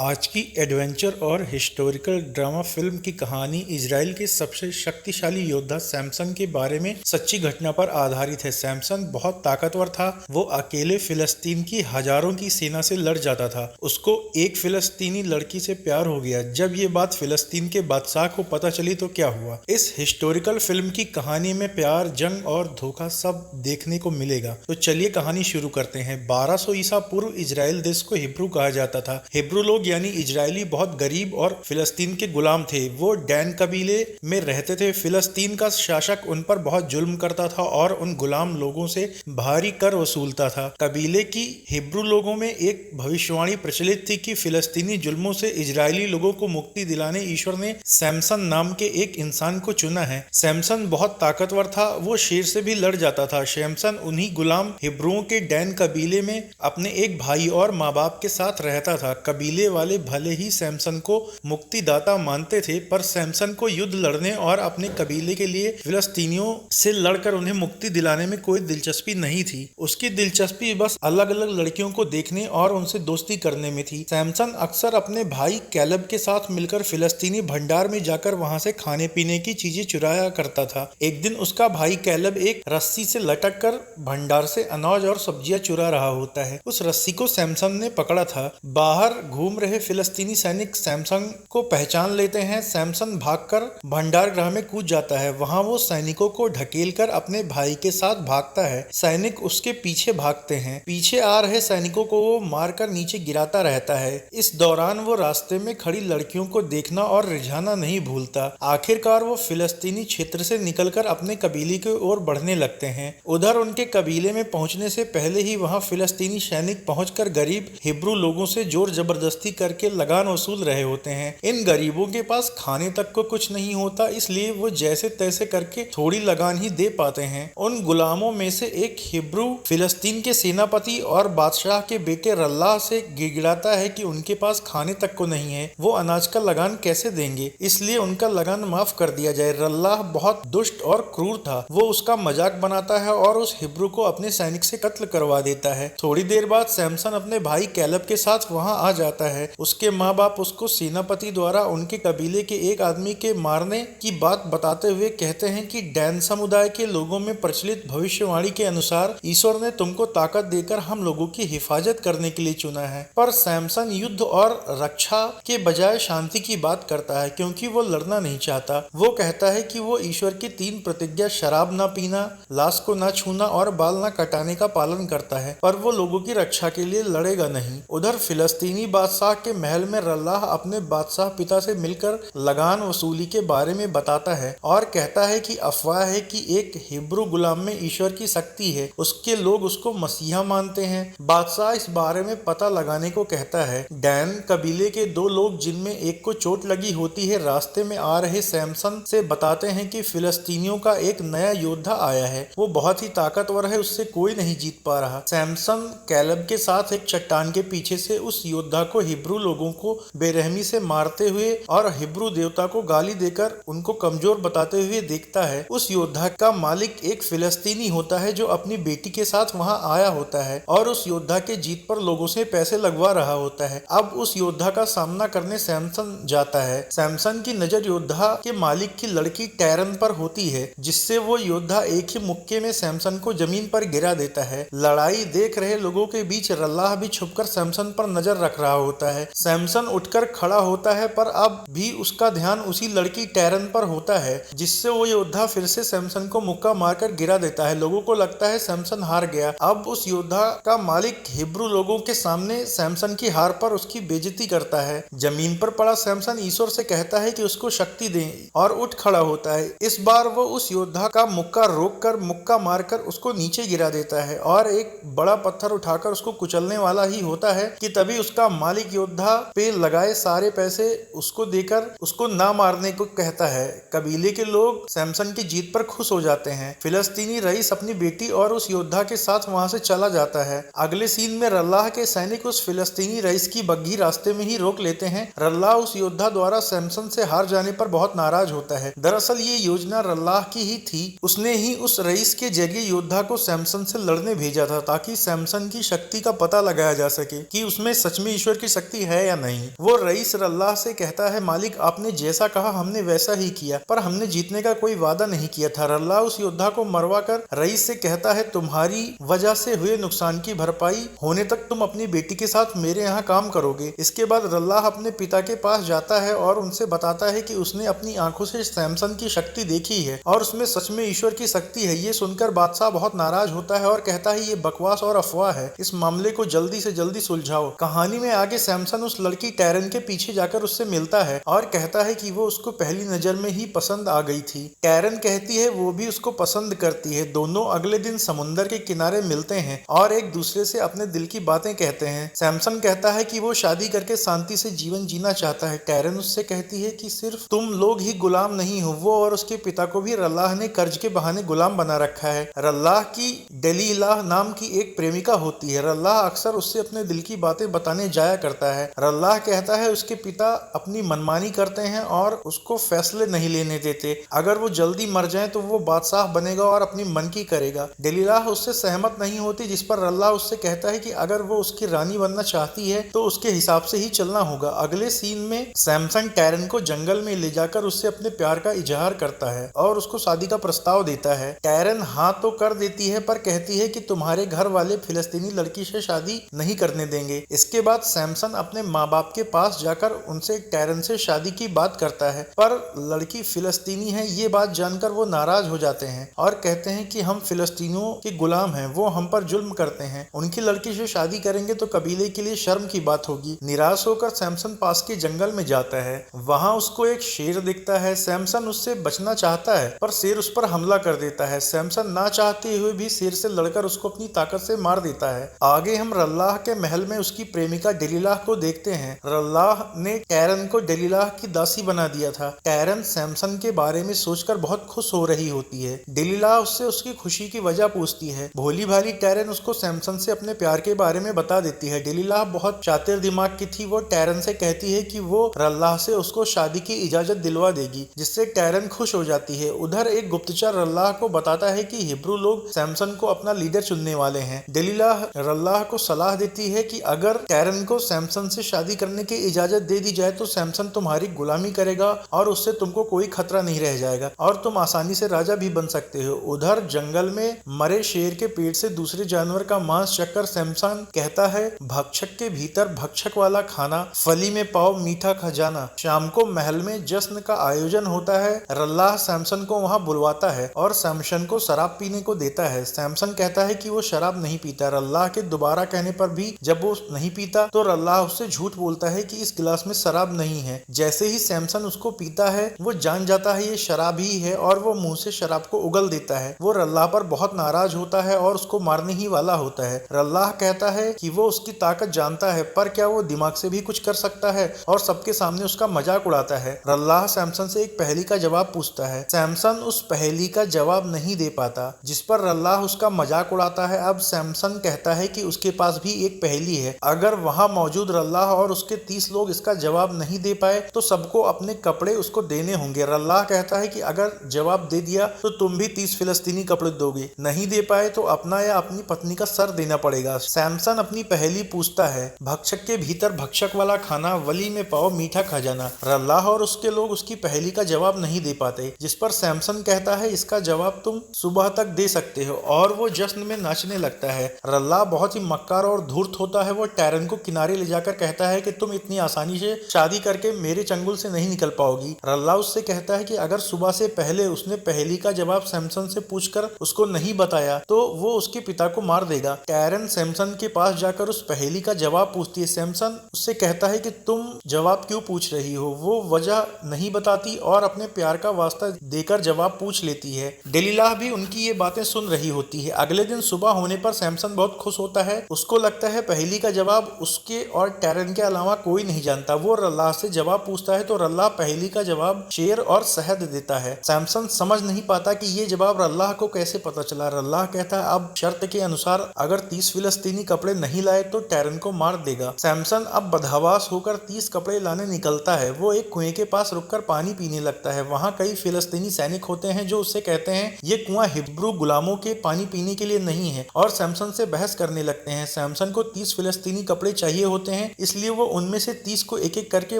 आज की एडवेंचर और हिस्टोरिकल ड्रामा फिल्म की कहानी इजराइल के सबसे शक्तिशाली योद्धा सैमसन के बारे में सच्ची घटना पर आधारित है। सैमसन बहुत ताकतवर था। वो अकेले फिलिस्तीन की हजारों की सेना से लड़ जाता था। उसको एक फिलिस्तीनी लड़की से प्यार हो गया। जब ये बात फिलिस्तीन के बादशाह को पता चली तो क्या हुआ। इस हिस्टोरिकल फिल्म की कहानी में प्यार, जंग और धोखा सब देखने को मिलेगा। तो चलिए कहानी शुरू करते हैं। 1200 ईसा पूर्व इजराइल देश को हिब्रू कहा जाता था। हिब्रू लोग यानी इजरायली बहुत गरीब और फिलिस्तीन के गुलाम थे। वो डैन कबीले में रहते थे। फिलिस्तीन का शासक उन पर बहुत जुल्म करता था और उन गुलाम लोगों से भारी कर वसूलता था। कबीले की हिब्रू लोगों में एक भविष्यवाणी प्रचलित थी कि फिलिस्तीनी जुल्मों से इजरायली लोगों को मुक्ति दिलाने ईश्वर ने सैमसन नाम के एक इंसान को चुना है। सैमसन बहुत ताकतवर था। वो शेर से भी लड़ जाता था। सैमसन उन्हीं गुलाम हिब्रुओं के डैन कबीले में अपने एक भाई और माँ बाप के साथ रहता था। कबीले वाले भले ही सैमसन को मुक्तिदाता मानते थे, पर सैमसन को युद्ध लड़ने और अपने कबीले के लिए फिलिस्तीनियों से लड़कर उन्हें मुक्ति दिलाने में कोई दिलचस्पी नहीं थी। उसकी दिलचस्पी बस अलग अलग लड़कियों को देखने और उनसे दोस्ती करने में थी। सैमसन अक्सर अपने भाई कैलब के साथ मिलकर फिलिस्तीनी भंडार में जाकर वहां से खाने पीने की चीजें चुराया करता था। एक दिन उसका भाई कैलब एक रस्सी से लटक कर भंडार से अनाज और सब्जियां चुरा रहा होता है। उस रस्सी को सैमसन ने पकड़ा था। बाहर घूम रहे फिलिस्तीनी सैनिक सैमसन को पहचान लेते हैं। सैमसन भागकर भंडार गृह में कूद जाता है। वहां वो सैनिकों को ढकेलकर अपने भाई के साथ भागता है। सैनिक उसके पीछे भागते हैं। पीछे आ रहे सैनिकों को वो मारकर नीचे गिराता रहता है। इस दौरान वो रास्ते में खड़ी लड़कियों को देखना और रिझाना नहीं भूलता। आखिरकार वो फिलिस्तीनी क्षेत्र से निकलकर अपने कबीले की ओर बढ़ने लगते हैं। उधर उनके कबीले में पहुंचने से पहले ही वहां फिलिस्तीनी सैनिक पहुंचकर गरीब हिब्रू लोगों से जोर जबरदस्ती करके लगान वसूल रहे होते हैं। इन गरीबों के पास खाने तक को कुछ नहीं होता, इसलिए वो जैसे तैसे करके थोड़ी लगान ही दे पाते हैं। उन गुलामों में से एक हिब्रू फिलिस्तीन के सेनापति और बादशाह के बेटे रल्लाह से गिड़गिड़ाता है कि उनके पास खाने तक को नहीं है, वो अनाज का लगान कैसे देंगे, इसलिए उनका लगान माफ कर दिया जाए। रल्लाह बहुत दुष्ट और क्रूर था। वो उसका मजाक बनाता है और उस हिब्रू को अपने सैनिक से कत्ल करवा देता है। थोड़ी देर बाद सैमसन अपने भाई कैलब के साथ वहां आ जाता है। उसके माँ बाप उसको सेनापति द्वारा उनके कबीले के एक आदमी के मारने की बात बताते हुए कहते हैं कि डैन समुदाय के लोगों में प्रचलित भविष्यवाणी के अनुसार ईश्वर ने तुमको ताकत देकर हम लोगों की हिफाजत करने के लिए चुना है। पर सैमसन युद्ध और रक्षा के बजाय शांति की बात करता है, क्योंकि वो लड़ना नहीं चाहता। वो कहता है कि वो ईश्वर की 3 प्रतिज्ञा, शराब न पीना, लाश को न छूना और बाल न कटाने का पालन करता है, पर वो लोगों की रक्षा के लिए लड़ेगा नहीं। उधर फिलिस्तीनी बादशाह के महल में रल्लाह अपने बादशाह पिता से मिलकर लगान वसूली के बारे में बताता है और कहता है कि अफवाह है कि एक हिब्रू गुलाम में ईश्वर की शक्ति है। उसके लोग उसको मसीहा मानते हैं। बादशाह इस बारे में पता लगाने को कहता है। डैन कबीले के 2 लोग, जिनमें एक को चोट लगी होती है, रास्ते में आ रहे सैमसन से बताते हैं कि फिलिस्तीनियों का एक नया योद्धा आया है। वो बहुत ही ताकतवर है, उससे कोई नहीं जीत पा रहा। सैमसन कैलब के साथ एक चट्टान के पीछे से उस योद्धा को हिब्रू लोगों को बेरहमी से मारते हुए और हिब्रू देवता को गाली देकर उनको कमजोर बताते हुए देखता है। उस योद्धा का मालिक एक फिलिस्तीनी होता है जो अपनी बेटी के साथ वहां आया होता है और उस योद्धा के जीत पर लोगों से पैसे लगवा रहा होता है। अब उस योद्धा का सामना करने सैमसन जाता है। सैमसन की नजर योद्धा के मालिक की लड़की टैरन पर होती है, जिससे वो योद्धा एक ही मुक्के में सैमसन को जमीन पर गिरा देता है। लड़ाई देख रहे लोगों के बीच रल्लाह भी छुपकर सैमसन पर नजर रख रहा होता है। सैमसन उठकर खड़ा होता है, पर अब भी उसका ध्यान उसी लड़की टैरन पर होता है, जिससे वो योद्धा फिर से सैमसन को मुक्का मारकर गिरा देता है। लोगों को लगता है सैमसन हार गया। अब उस योद्धा का मालिक हिब्रू लोगों के सामने सैमसन की हार पर उसकी बेइज्जती करता है। जमीन पर पड़ा सैमसन ईश्वर से कहता है कि उसको शक्ति दे और उठ खड़ा होता है। इस बार वो उस योद्धा का मुक्का रोककर मुक्का मारकर उसको नीचे गिरा देता है और एक बड़ा पत्थर उठाकर उसको कुचलने वाला ही होता है कि तभी उसका मालिक योद्धा पे लगाए सारे पैसे उसको देकर उसको ना मारने को कहता है। कबीले के लोग सैमसन की जीत पर खुश हो जाते हैं। फिलिस्तीनी रईस अपनी बेटी और उस योद्धा के साथ वहां से चला जाता है। अगले सीन में रल्लाह के सैनिक उस फिलिस्तीनी रईस की बग्घी रास्ते में ही रोक लेते हैं। रल्लाह उस योद्धा द्वारा सैमसन से हार जाने पर बहुत नाराज होता है। दरअसल ये योजना रल्लाह की ही थी। उसने ही उस रईस के जरिए योद्धा को सैमसन से लड़ने भेजा था, ताकि सैमसन की शक्ति का पता लगाया जा सके कि उसमें सच में ईश्वर की शक्ति है या नहीं। वो रईस रल्लाह से कहता है, मालिक आपने जैसा कहा हमने वैसा ही किया, पर हमने जीतने का कोई वादा नहीं किया था। रल्लाह उस योद्धा को मरवा कर रईस से कहता है, तुम्हारी वजह से हुए नुकसान की भरपाई होने तक तुम अपनी बेटी के साथ मेरे यहाँ काम करोगे। इसके बाद रल्लाह अपने पिता के पास जाता है और उनसे बताता है कि उसने अपनी आंखों से सैमसन की शक्ति देखी है और उसमें सच में ईश्वर की शक्ति है। ये सुनकर बादशाह बहुत नाराज होता है और कहता है, ये बकवास और अफवाह है, इस मामले को जल्दी से जल्दी सुलझाओ। कहानी में आगे सैमसन उस लड़की टैरन के पीछे जाकर उससे मिलता है और कहता है कि वो उसको पहली नजर में ही पसंद आ गई थी। टैरन कहती है वो भी उसको पसंद करती है। दोनों अगले दिन समुद्र के किनारे मिलते हैं और एक दूसरे से अपने दिल की बातें कहते हैं। सैमसन कहता है कि वो शादी करके शांति से जीवन जीना चाहता है। टैरन उससे कहती है कि सिर्फ तुम लोग ही गुलाम नहीं हो, वो और उसके पिता को भी रल्लाह ने कर्ज के बहाने गुलाम बना रखा है। रल्लाह की डेलीलाह नाम की एक प्रेमिका होती है। रल्लाह अक्सर उससे अपने दिल की बातें बताने जाया करता है। रल्लाह कहता है उसके पिता अपनी मनमानी करते हैं और उसको फैसले नहीं लेने देते। अगर वो जल्दी मर जाए तो वो बादशाह बनेगा और अपनी मन की करेगा। डेलीलाह उससे सहमत नहीं होती, जिस पर रल्लाह उससे कहता है कि अगर वो उसकी रानी बनना चाहती है तो उसके हिसाब से ही चलना होगा। अगले सीन में सैमसन टैरन को जंगल में ले जाकर उससे अपने प्यार का इजहार करता है और उसको शादी का प्रस्ताव देता है। टैरन हाँ तो कर देती है पर कहती है कि तुम्हारे घर वाले फिलिस्तीनी लड़की से शादी नहीं करने देंगे। इसके बाद सैमसन अपने माँ बाप के पास जाकर उनसे टैरन से शादी की बात करता है, पर लड़की फिलिस्तीनी है ये बात जानकर वो नाराज हो जाते हैं और कहते हैं कि हम फिलिस्तीनियों के गुलाम हैं, वो हम पर जुल्म करते हैं, उनकी लड़की से शादी करेंगे तो कबीले के लिए शर्म की बात होगी। निराश होकर सैमसन पास के जंगल में जाता है। वहाँ उसको एक शेर दिखता है। सैमसन उससे बचना चाहता है पर शेर उस पर हमला कर देता है। सैमसन ना चाहते हुए भी शेर से लड़कर उसको अपनी ताकत से मार देता है। आगे हम रल्लाह के महल में उसकी प्रेमिका डेलीलाह को देखते हैं। रल्लाह ने टैरन को डेलीलाह की दासी बना दिया था। टैरन सैमसन के बारे में सोचकर बहुत खुश हो रही होती है। डेलीलाह उससे उसकी खुशी की वजह पूछती है। भोली भाली टैरन उसको सैमसन से अपने प्यार के बारे में बता देती है। डेलीलाह बहुत चातिर दिमाग की थी। वो टैरन से कहती है कि वो रल्लाह से उसको शादी की इजाजत दिलवा देगी, जिससे टैरन खुश हो जाती है। उधर एक गुप्तचर रल्लाह को बताता है कि हिब्रू लोग सैमसन को अपना लीडर चुनने वाले हैं। डेलीलाह रल्लाह को सलाह देती है कि अगर टैरन को सैमसन से शादी करने की इजाजत दे दी जाए तो सैमसन तुम्हारी गुलामी करेगा और उससे तुमको कोई खतरा नहीं रह जाएगा और तुम आसानी से राजा भी बन सकते हो। उधर जंगल में मरे शेर के पेट से दूसरे जानवर का मांस चखकर सैमसन कहता है, भक्षक के भीतर भक्षक वाला खाना, फली में पाओ मीठा खजाना। शाम को महल में जश्न का आयोजन होता है। रल्लाह सैमसन को वहां बुलवाता है और सैमसन को शराब पीने को देता है। सैमसन कहता है कि वो शराब नहीं पीता। रल्लाह के दोबारा कहने पर भी जब वो नहीं पीता तो रल्लाह उससे झूठ बोलता है कि इस गिलास में शराब नहीं है। जैसे ही सैमसन उसको पीता है वो जान जाता है ये शराब ही है और वो मुंह से शराब को उगल देता है। वो रल्लाह पर बहुत नाराज होता है और उसको मारने ही वाला होता है। रल्लाह कहता है कि वो उसकी ताकत जानता है पर क्या वो दिमाग से भी कुछ कर सकता है और सबके सामने उसका मजाक उड़ाता है। रल्लाह सैमसन से एक पहेली का जवाब पूछता है। सैमसन उस पहेली का जवाब नहीं दे पाता, जिस पर रल्लाह उसका मजाक उड़ाता है। अब सैमसन कहता है कि उसके पास भी एक पहेली है। अगर वहां मौजूद रल्लाह और उसके 30 लोग इसका जवाब नहीं दे पाए तो सबको अपने कपड़े उसको देने होंगे। रल्लाह कहता है कि अगर जवाब दे दिया तो तुम भी 30 फिलिस्तीनी कपड़े दोगे, नहीं दे पाए तो अपना या अपनी पत्नी का सर देना पड़ेगा। सैमसन अपनी पहेली पूछता है, भक्षक के भीतर भक्षक वाला खाना, वली में पाओ मीठा खजाना। रल्लाह और उसके लोग उसकी पहेली का जवाब नहीं दे पाते, जिस पर सैमसन कहता है इसका जवाब तुम सुबह तक दे सकते हो और वो जश्न में नाचने लगता है। रल्लाह बहुत ही मक्कार और धूर्त होता है। वो टैरन को किनारे ले जाकर कहता है कि तुम इतनी आसानी से शादी करके मेरे चंगुल से नहीं निकल पाओगी। रल्लाह उससे कहता है कि अगर सुबह से पहले उसने पहेली का जवाब सैमसन से पूछकर उसको नहीं बताया तो वो उसके पिता को मार देगा। टैरन सैमसन के पास जाकर उस पहेली का जवाब पूछती है। सैमसन उससे कहता है कि तुम जवाब क्यों पूछ रही हो। वो वजह नहीं बताती और अपने प्यार का वास्ता देकर जवाब पूछ लेती है। डेलीलाह भी उनकी ये बातें सुन रही होती है। अगले दिन सुबह होने पर सैमसन बहुत खुश होता है। उसको लगता है पहेली का जवाब उसके और टैरन के अलावा कोई नहीं जानता। वो रल्लाह से जवाब पूछता है तो रल्लाह पहेली का जवाब शेर और शहद देता है। सैमसन समझ नहीं पाता कि ये जवाब रल्लाह को कैसे पता चला। रल्लाह कहता है अब शर्त के अनुसार अगर 30 फिलिस्तीनी कपड़े नहीं लाए तो टैरन को मार देगा। सैमसन अब बदहवास होकर 30 कपड़े लाने निकलता है। वो एक कुएं के पास रुककर पानी पीने लगता है। वहाँ कई फिलिस्तीनी सैनिक होते हैं जो उससे कहते हैं ये कुआं हिब्रू गुलामों के पानी पीने के लिए नहीं है और सैमसन से बहस करने लगते हैं। सैमसन को 30 फिलिस्तीनी कपड़े चाहिए होते होते हैं, इसलिए वो उनमें से 30 को एक एक करके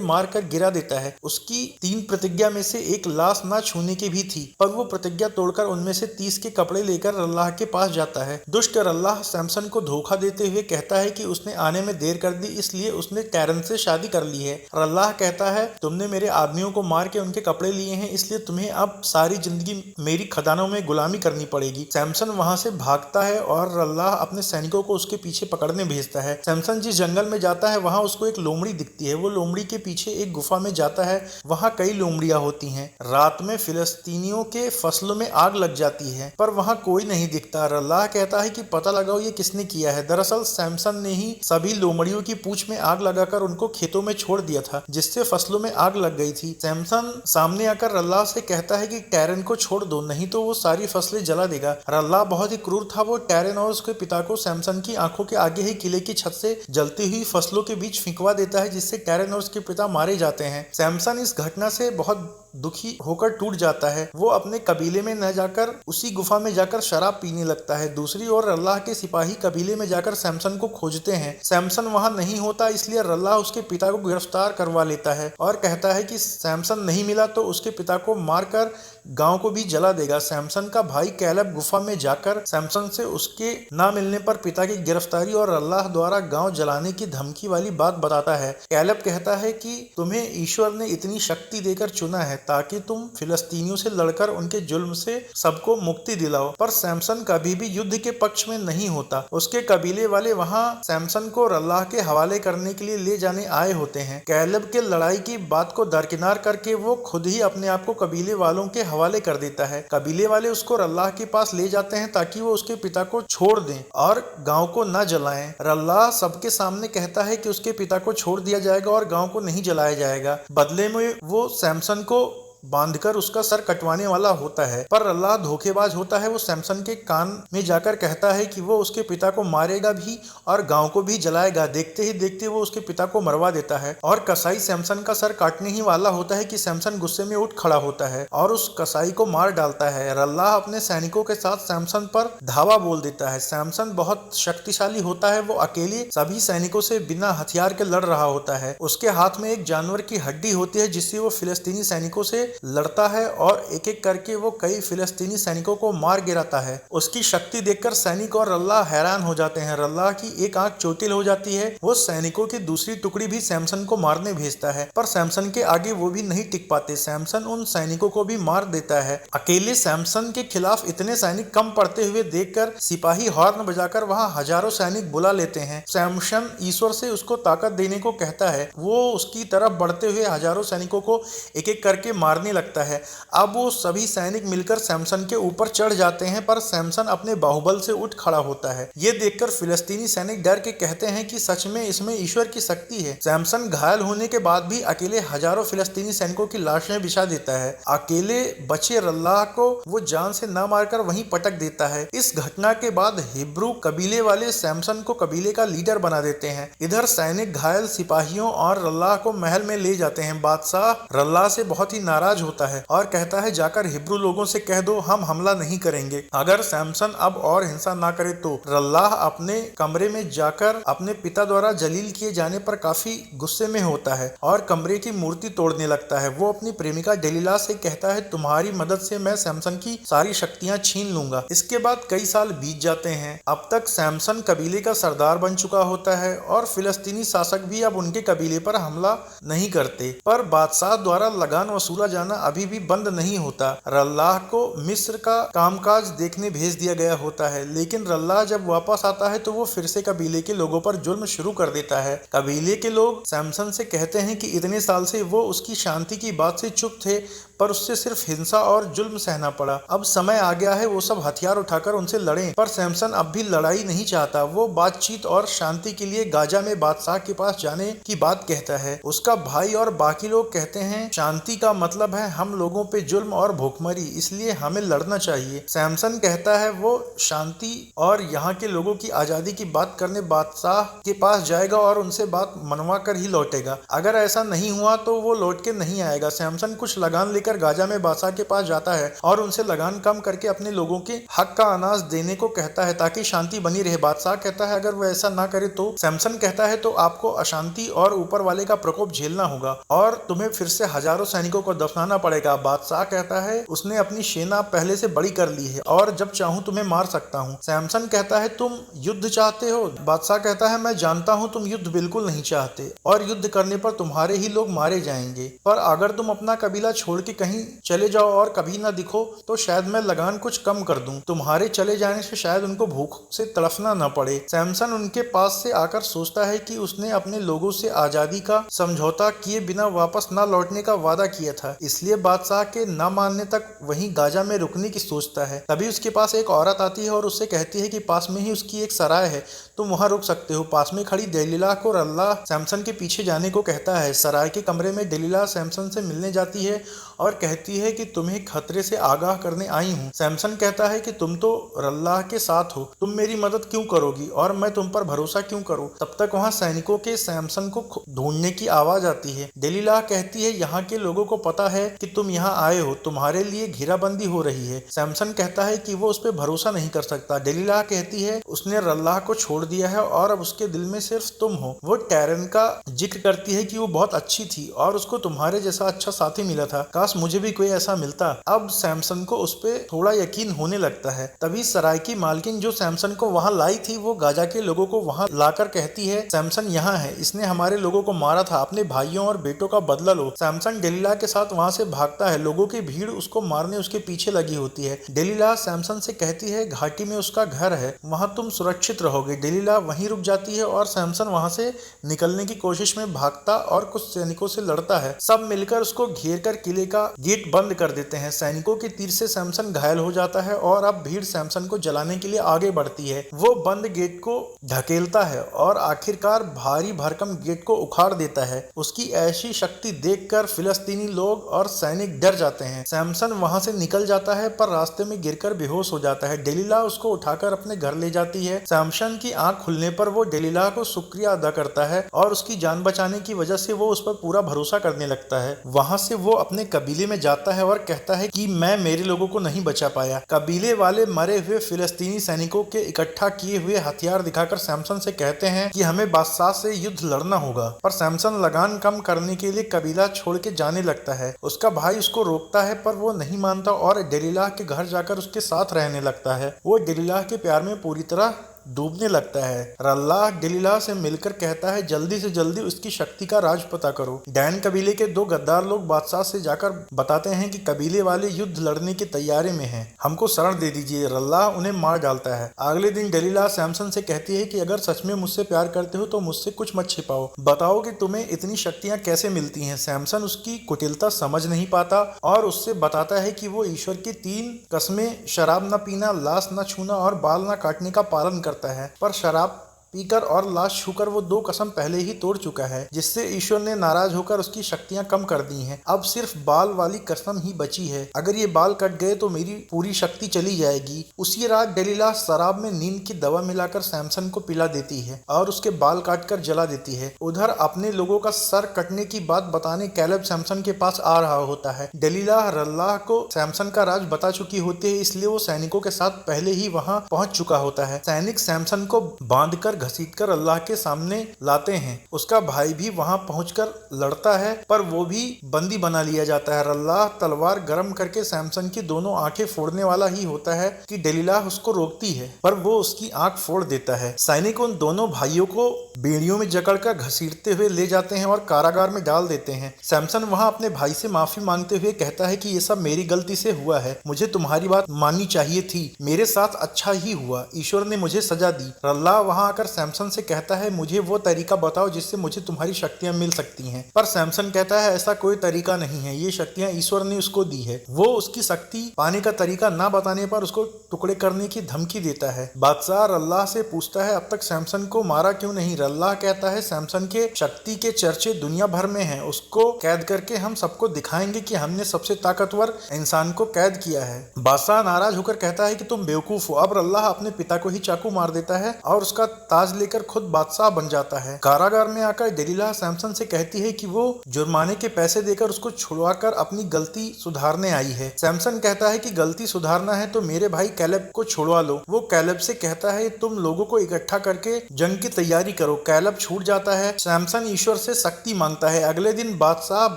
मार कर गिरा देता है। उसकी 3 प्रतिज्ञा में से एक लाश ना छूने की भी थी, पर वो प्रतिज्ञा तोड़कर उनमें से 30 के कपड़े लेकर रल्लाह के पास जाता है। दुष्ट रल्लाह सैमसन को धोखा देते हुए कहता है कि उसने आने में देर कर दी, इसलिए उसने कैरन से शादी कर ली है। रल्लाह कहता है, तुमने मेरे आदमियों को मार के उनके कपड़े लिए हैं, इसलिए तुम्हें अब सारी जिंदगी मेरी खदानों में गुलामी करनी पड़ेगी। सैमसन वहां से भागता है और रल्लाह अपने सैनिकों को उसके पीछे पकड़ने भेजता है। सैमसन जिस जंगल में जाता है वहां उसको एक लोमड़ी दिखती है। वो लोमड़ी के पीछे एक गुफा में जाता है, वहां कई लोमड़ियां होती हैं। रात में फिलिस्तीनियों के फसलों में आग लग जाती है, पर वहां कोई नहीं दिखता। रल्लाह कहता है कि पता लगाओ ये किसने किया है। दरअसल सैमसन ने ही सभी लोमड़ियों की पूंछ में आग लगाकर उनको खेतों में छोड़ दिया था, जिससे फसलों में आग लग गई थी। सैमसन सामने आकर रल्लाह से कहता है कि टैरन को छोड़ दो, नहीं तो वो सारी फसलें जला देगा। रल्लाह बहुत ही क्रूर था। वो टैरन और उसके पिता को सैमसन की आंखों के आगे ही किले की छत से जलती हुई फसलों के बीच फेंकवा देता है, जिससे टैरन और उसके पिता मारे जाते हैं। सैमसन इस घटना से बहुत दुखी होकर टूट जाता है। वो अपने कबीले में न जाकर उसी गुफा में जाकर शराब पीने लगता है। दूसरी ओर रल्लाह के सिपाही कबीले में जाकर सैमसन को खोजते हैं। सैमसन वहां नहीं होता, इसलिए रल्लाह उसके पिता को गिरफ्तार करवा लेता है और कहता है कि सैमसन नहीं मिला तो उसके पिता को मारकर गांव को भी जला देगा। सैमसन का भाई कैलब गुफा में जाकर सैमसन से उसके ना मिलने पर पिता की गिरफ्तारी और रल्लाह द्वारा गांव जलाने की धमकी वाली बात बताता है। कैलब कहता है कि तुम्हें ईश्वर ने इतनी शक्ति देकर चुना है ताकि तुम फिलिस्तीनियों से लड़कर उनके जुल्म से सबको मुक्ति दिलाओ, पर सैमसन कभी भी युद्ध के पक्ष में नहीं होता। उसके कबीले वाले वहां सैमसन को रल्लाह के हवाले करने के लिए ले जाने आए होते हैं। कैलब के लड़ाई की बात को दरकिनार करके वो खुद ही अपने आप को कबीले वालों के हवाले कर देता है। कबीले वाले उसको रल्लाह के पास ले जाते हैं ताकि वो उसके पिता को छोड़ दें और गांव को न जलाएं। रल्लाह सबके सामने कहता है कि उसके पिता को छोड़ दिया जाएगा और गांव को नहीं जलाया जाएगा। बदले में वो सैमसन को बांधकर उसका सर कटवाने वाला होता है, पर रल्लाह धोखेबाज होता है। वो सैमसन के कान में जाकर कहता है कि वो उसके पिता को मारेगा भी और गांव को भी जलाएगा। देखते ही देखते वो उसके पिता को मरवा देता है और कसाई सैमसन का सर काटने ही वाला होता है कि सैमसन गुस्से में उठ खड़ा होता है और उस कसाई को मार डालता है। रल्लाह अपने सैनिकों के साथ सैमसन पर धावा बोल देता है। सैमसन बहुत शक्तिशाली होता है। वो अकेले सभी सैनिकों से बिना हथियार के लड़ रहा होता है। उसके हाथ में एक जानवर की हड्डी होती है, जिससे वो फिलिस्तीनी सैनिकों से लड़ता है और एक एक करके वो कई फिलिस्तीनी सैनिकों को मार गिराता है। उसकी शक्ति देखकर सैनिक और रल्लाह हैरान हो जाते हैं। रल्लाह की एक आंख चोटिल हो जाती है। वो सैनिकों की दूसरी टुकड़ी भी सैमसन को मारने भेजता है, पर सैमसन के आगे वो भी नहीं टिक पाते। सैमसन उन सैनिकों को भी मार देता है। अकेले सैमसन के खिलाफ इतने सैनिक कम पड़ते हुए देखकर सिपाही हॉर्न बजाकर वहां हजारों सैनिक बुला लेते हैं। सैमसन ईश्वर से उसको ताकत देने को कहता है। वो उसकी तरफ बढ़ते हुए हजारों सैनिकों को एक एक करके मारने लगता है। अब वो सभी सैनिक मिलकर सैमसन के ऊपर चढ़ जाते हैं, पर सैमसन अपने बाहुबल से उठ खड़ा होता है। ये देखकर फिलिस्तीनी सैनिक डर के कहते हैं कि सच में इसमें ईश्वर की शक्ति है। सैमसन घायल होने के बाद भी अकेले हजारों फिलिस्तीनी सैनिकों की लाशें बिछा देता है। अकेले बचे रल्लाह को वो जान से न मारकर वहीं पटक देता है। इस घटना के बाद हिब्रू कबीले वाले सैमसन को कबीले का लीडर बना देते हैं। इधर सैनिक घायल सिपाहियों और रल्लाह को महल में ले जाते हैं। बादशाह रल्लाह से बहुत ही नाराज होता है और कहता है, जाकर हिब्रू लोगों से कह दो हम हमला नहीं करेंगे। अगर सैमसन अब और हिंसा ना करे तो। रल्लाह अपने कमरे में जाकर अपने पिता द्वारा जलील किए जाने पर काफी गुस्से में होता है और कमरे की मूर्ति तोड़ने लगता है। वो अपनी प्रेमिका डेलीला से कहता है, तुम्हारी मदद से मैं सैमसन की सारी शक्तियां छीन लूंगा। इसके बाद कई साल बीत जाते हैं। अब तक सैमसन कबीले का सरदार बन चुका होता है और फिलिस्तीनी शासक भी अब उनके कबीले पर हमला नहीं करते, पर बादशाह द्वारा लगान वसूला जाना अभी भी बंद नहीं होता। रल्लाह को मिस्र का कामकाज देखने भेज दिया गया होता है, लेकिन रल्लाह जब वापस आता है तो वो फिर से कबीले के लोगों पर जुल्म शुरू कर देता है। कबीले के लोग सैमसन से कहते हैं कि इतने साल से वो उसकी शांति की बात से चुप थे, पर उससे सिर्फ हिंसा और जुल्म सहना पड़ा। अब समय आ गया है वो सब हथियार उठाकर उनसे लड़ें, पर सैमसन अब भी लड़ाई नहीं चाहता। वो बातचीत और शांति के लिए गाजा में बादशाह के पास जाने की बात कहता है। उसका भाई और बाकी लोग कहते हैं शांति का मतलब मतलब है हम लोगों पे जुल्म और भूखमरी, इसलिए हमें लड़ना चाहिए। सैमसन कहता है वो शांति और यहाँ के लोगों की आजादी की बात करने बादशाह के पास जाएगा और उनसे बात मनवा कर ही लौटेगा। अगर ऐसा नहीं हुआ तो वो लौट के नहीं आएगा। सैमसन कुछ लगान लेकर गाजा में बादशाह के पास जाता है और उनसे लगान कम करके अपने लोगों के हक का अनाज देने को कहता है ताकि शांति बनी रहे। बादशाह कहता है अगर वो ऐसा ना करे तो सैमसन कहता है तो आपको अशांति और ऊपर वाले का प्रकोप झेलना होगा और तुम्हें फिर से हजारों सैनिकों को दफनाना पड़ेगा। बादशाह कहता है उसने अपनी सेना पहले से बड़ी कर ली है और जब चाहूं तुम्हें मार सकता हूं। सैमसन कहता है तुम युद्ध चाहते हो? बादशाह कहता है मैं जानता हूं तुम युद्ध बिल्कुल नहीं चाहते और युद्ध करने पर तुम्हारे ही लोग मारे जाएंगे, पर अगर तुम अपना कबीला छोड़ के कहीं चले जाओ और कभी ना दिखो तो शायद मैं लगान कुछ कम कर दूं। तुम्हारे चले जाने से शायद उनको भूख से तड़फना न पड़े। सैमसन उनके पास से आकर सोचता है कि उसने अपने लोगों से आजादी का समझौता किए बिना वापस न लौटने का वादा किया था, इसलिए बादशाह के न मानने तक वहीं गाजा में रुकने की सोचता है। तभी उसके पास एक औरत आती है और उससे कहती है कि पास में ही उसकी एक सराय है, तुम वहां रुक सकते हो। पास में खड़ी डेलीला को रल्लाह सैमसन के पीछे जाने को कहता है। सराय के कमरे में डेलीला सैमसन से मिलने जाती है और कहती है कि तुम्हें खतरे से आगाह करने आई हूँ। सैमसन कहता है कि तुम तो रल्लाह के साथ हो, तुम मेरी मदद क्यों करोगी और मैं तुम पर भरोसा क्यों करूं। तब तक वहां सैनिकों के सैमसन को ढूंढने की आवाज आती है। डेलीला कहती है यहाँ के लोगों को पता है कि तुम यहाँ आए हो, तुम्हारे लिए घेराबंदी हो रही है। सैमसन कहता है कि वो उस पर भरोसा नहीं कर सकता। डेलीला कहती है उसने रल्लाह को छोड़ दिया है और अब उसके दिल में सिर्फ तुम हो। वो टैरन का जिक्र करती है कि वो बहुत अच्छी थी और उसको तुम्हारे जैसा अच्छा साथी मिला था, काश मुझे भी कोई ऐसा मिलता। अब सैमसन को उस पे थोड़ा यकीन होने लगता है। तभी सराय की मालकिन जो सैमसन को वहां लाई थी वो गाजा के लोगों को वहां लाकर कहती है सैमसन यहाँ है, इसने हमारे लोगों को मारा था, अपने भाइयों और बेटों का बदला लो। सैमसन डेलीला के साथ वहां से भागता है। लोगों की भीड़ उसको मारने उसके पीछे लगी होती है। डेलीला सैमसन से कहती है घाटी में उसका घर है, वहां तुम सुरक्षित रहोगे। डेलीला वहीं रुक जाती है और सैमसन वहां से निकलने की कोशिश में भागता और कुछ सैनिकों से लड़ता है। सब मिलकर उसको घेर कर किले का गेट बंद कर देते हैं। सैनिकों के तीर से सैमसन घायल हो जाता है और अब भीड़ सैमसन को जलाने के लिए आगे बढ़ती है। वो बंद गेट को ढकेलता है और आखिरकार भारी भरकम गेट को उखाड़ देता है। उसकी ऐसी शक्ति देखकर फिलिस्तीनी लोग और सैनिक डर जाते हैं। सैमसन वहां से निकल जाता है पर रास्ते में गिरकर बेहोश हो जाता है। डेलीला उसको उठाकर अपने घर ले जाती है। सैमसन की आंख खुलने पर वो डेलीला को शुक्रिया अदा करता है और उसकी जान बचाने की वजह से वो उस पर पूरा भरोसा करने लगता है। वहां से वो अपने कबीले में जाता है और कहता है कि मैं मेरे लोगों को नहीं बचा पाया। कबीले वाले मरे हुए फिलिस्तीनी सैनिकों के इकट्ठा किए हुए हथियार दिखाकर सैमसन से कहते हैं कि हमें बादशाह से युद्ध लड़ना होगा, पर सैमसन लगान कम करने के लिए कबीला छोड़ के जाने लगता है। उसका भाई उसको रोकता है पर वो नहीं मानता और डेलीला के घर जाकर उसके साथ रहने लगता है। वो डेलीला के प्यार में पूरी तरह डूबने लगता है। रल्लाह डेलीला से मिलकर कहता है जल्दी से जल्दी उसकी शक्ति का राज पता करो। डैन कबीले के दो गद्दार लोग बादशाह से जाकर बताते हैं कि कबीले वाले युद्ध लड़ने की तैयारी में हैं, हमको शरण दे दीजिए। रल्लाह उन्हें मार डालता है। अगले दिन डेलीला सैमसन से कहती है कि अगर सच में मुझसे प्यार करते हो तो मुझसे कुछ मत छिपाओ, बताओ कि तुम्हें इतनी शक्तियां कैसे मिलती हैं। सैमसन उसकी कुटिलता समझ नहीं पाता और उससे बताता है कि वो ईश्वर की 3 कस्में, शराब न पीना, लाश न छूना और बाल न काटने का पालन करता है, पर शराब पीकर और लाश छूकर वो 2 कसम पहले ही तोड़ चुका है, जिससे ईश्वर ने नाराज होकर उसकी शक्तियां कम कर दी हैं। अब सिर्फ बाल वाली कसम ही बची है, अगर ये बाल कट गए तो मेरी पूरी शक्ति चली जाएगी। उसी रात डेलीला शराब में नींद की दवा मिलाकर सैमसन को पिला देती है और उसके बाल काटकर जला देती है। उधर अपने लोगों का सर कटने की बात बताने कैलेब सैमसन के पास आ रहा होता है। डेलीला रल्लाह को सैमसन का राज बता चुकी होती है, इसलिए वो सैनिकों के साथ पहले ही वहां पहुंच चुका होता है। सैनिक सैमसन को बांधकर घसीटकर अल्लाह के सामने लाते हैं। उसका भाई भी वहां पहुंचकर लड़ता है, पर वो भी बंदी बना लिया जाता है। अल्लाह तलवार गरम करके सैमसन की दोनों आंखें फोड़ने वाला ही होता है कि डेलीला उसको रोकती है, पर वो उसकी आंख फोड़ देता है। सैनिक उन दोनों भाइयों को बेड़ियों में जकड़कर घसीटते हुए ले जाते हैं और कारागार में डाल देते हैं। सैमसन वहां अपने भाई से माफी मांगते हुए कहता है कि ये सब मेरी गलती से हुआ है, मुझे तुम्हारी बात माननी चाहिए थी, मेरे साथ अच्छा ही हुआ, ईश्वर ने मुझे सजा दी। अल्लाह वहां आकर सैमसन से कहता है मुझे वो तरीका बताओ जिससे मुझे तुम्हारी शक्तियां मिल सकती हैं, पर सैमसन कहता है ऐसा कोई तरीका नहीं है, ये शक्तियां ईश्वर ने उसको दी है। वो उसकी शक्ति पाने का तरीका ना बताने पर उसको टुकड़े करने की धमकी देता है। बादशाह अल्लाह से पूछता है अब तक सैमसन को मारा क्यों नहीं। अल्लाह कहता है सैमसन के शक्ति के चर्चे दुनिया भर में हैं, उसको कैद करके हम सबको दिखाएंगे कि हमने सबसे ताकतवर इंसान को कैद किया है। बादशाह नाराज होकर कहता है कि तुम बेवकूफ हो। अब अल्लाह अपने पिता को ही चाकू मार देता है और उसका ताज लेकर खुद बादशाह बन जाता है। कारागार में आकर डेलिला सैमसन से कहती है कि वो जुर्माने के पैसे देकर उसको छुड़वाकर अपनी गलती सुधारने आई है। सैमसन कहता है कि गलती सुधारना है तो मेरे भाई कैलेब को छुड़वा लो। वो कैलेब से कहता है तुम लोगों को इकट्ठा करके जंग की तैयारी करो। कैलेब छूट जाता है। सैमसन ईश्वर से शक्ति मांगता है। अगले दिन बादशाह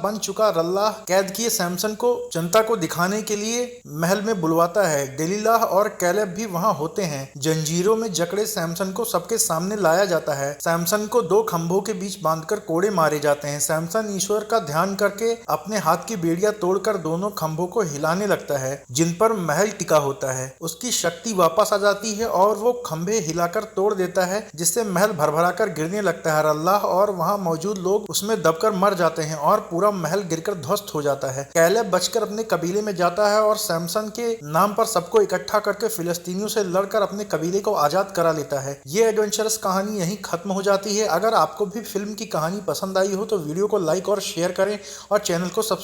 बन चुका अल्लाह कैद किए सैमसन को जनता को दिखाने के लिए महल में बुलवाता है। डेलिला और कैलेब भी वहां होते हैं। जंजीरों में जकड़े सैमसन को सबके सामने लाया जाता है। सैमसन को दो खंभों के बीच बांधकर कोड़े मारे जाते हैं। सैमसन ईश्वर का ध्यान करके अपने हाथ की बेड़ियां तोड़कर दोनों खंभों को हिलाने लगता है जिन पर महल टिका होता है। उसकी शक्ति वापस आ जाती है और वो खंभे हिलाकर तोड़ देता है जिससे महल भरभराकर गिरने लगता है। अल्लाह और वहां मौजूद लोग उसमें दबकर मर जाते हैं और पूरा महल गिरकर ध्वस्त हो जाता है। कैलेब बचकर अपने कबीले में जाता है और सैमसन के नाम पर सबको इकट्ठा करके फिलिस्तीनियों से लड़कर अपने कबीले को आजाद करा लेता है। ये एडवेंचरस कहानी यहीं खत्म हो जाती है। अगर आपको भी फिल्म की कहानी पसंद आई हो तो वीडियो को लाइक और शेयर करें और चैनल को सब्सक्राइब